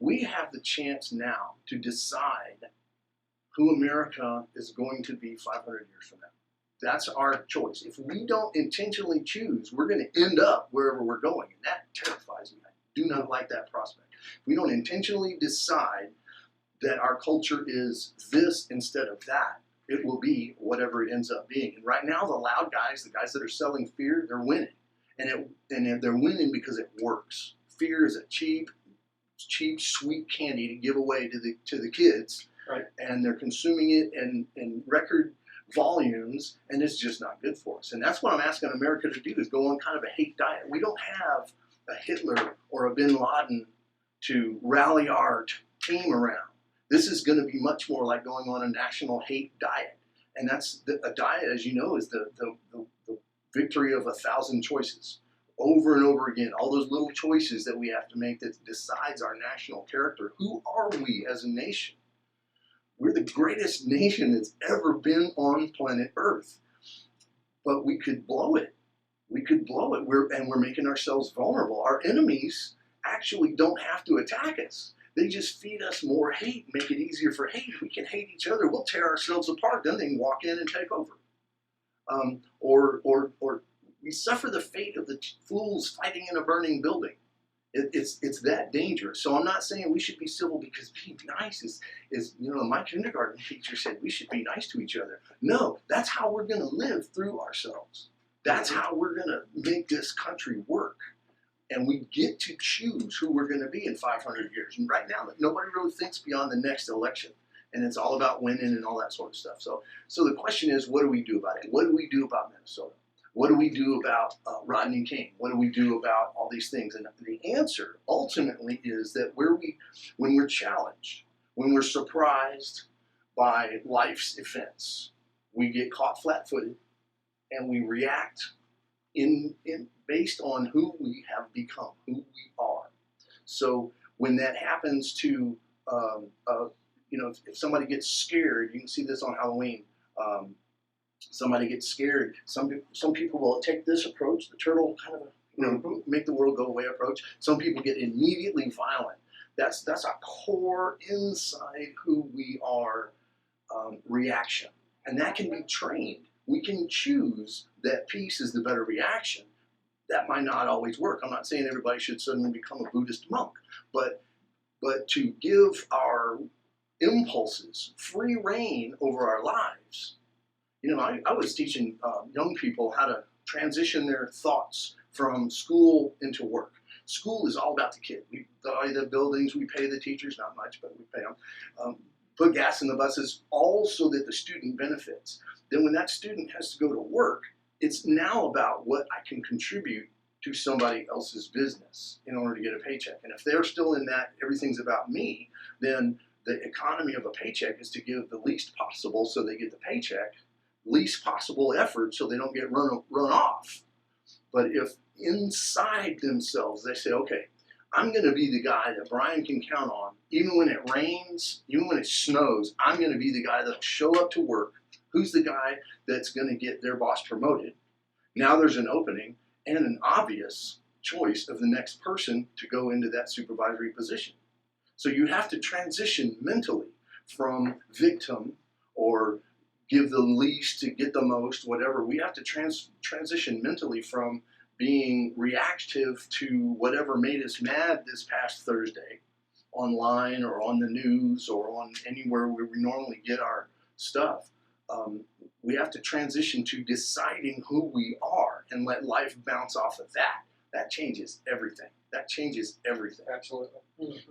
We have the chance now to decide who America is going to be 500 years from now. That's our choice. If we don't intentionally choose, we're going to end up wherever we're going, and that terrifies me. I do not like that prospect. If we don't intentionally decide that our culture is this instead of that, it will be whatever it ends up being. And right now, the loud guys, the guys that are selling fear, they're winning. And they're winning because it works. Fear is a cheap, sweet candy to give away to the kids. Right. And they're consuming it in record volumes, and it's just not good for us. And that's what I'm asking America to do, is go on kind of a hate diet. We don't have a Hitler or a bin Laden to rally our team around. This is going to be much more like going on a national hate diet. And that's a diet, as you know, is the victory of 1,000 choices. Over and over again, all those little choices that we have to make that decides our national character. Who are we as a nation? We're the greatest nation that's ever been on planet Earth. But we could blow it. We could blow it. We're making ourselves vulnerable. Our enemies actually don't have to attack us. They just feed us more hate, make it easier for hate. If we can hate each other, we'll tear ourselves apart. Then they can walk in and take over. Or we suffer the fate of the fools fighting in a burning building. It's that dangerous. So I'm not saying we should be civil because being nice is my kindergarten teacher said we should be nice to each other. No, that's how we're going to live through ourselves. That's how we're going to make this country work. And we get to choose who we're going to be in 500 years. And right now, nobody really thinks beyond the next election. And it's all about winning and all that sort of stuff. So the question is, what do we do about it? What do we do about Minnesota? What do we do about Rodney King? What do we do about all these things? And the answer ultimately is that when we're challenged, when we're surprised by life's events, we get caught flat-footed and we react based on who we have become, who we are. So when that happens to, if somebody gets scared, you can see this on Halloween. Somebody gets scared. Some people will take this approach, the turtle kind of make the world go away approach. Some people get immediately violent. That's a core inside who we are reaction, and that can be trained. We can choose that peace is the better reaction. That might not always work. I'm not saying everybody should suddenly become a Buddhist monk, but to give our impulses free reign over our lives. I was teaching young people how to transition their thoughts from school into work. School is all about the kid. We buy the buildings, we pay the teachers, not much, but we pay them. Put gas in the buses, all so that the student benefits. Then when that student has to go to work, it's now about what I can contribute to somebody else's business in order to get a paycheck. And if they're still in that, everything's about me, then the economy of a paycheck is to give the least possible so they get the paycheck, least possible effort so they don't get run off. But if inside themselves they say, okay, I'm going to be the guy that Brian can count on, even when it rains, even when it snows, I'm going to be the guy that'll show up to work. Who's the guy that's going to get their boss promoted? Now there's an opening and an obvious choice of the next person to go into that supervisory position. So you have to transition mentally from victim or give the least to get the most, whatever. We have to transition mentally from being reactive to whatever made us mad this past Thursday online or on the news or on anywhere where we normally get our stuff. We have to transition to deciding who we are and let life bounce off of that. That changes everything. That changes everything. Absolutely.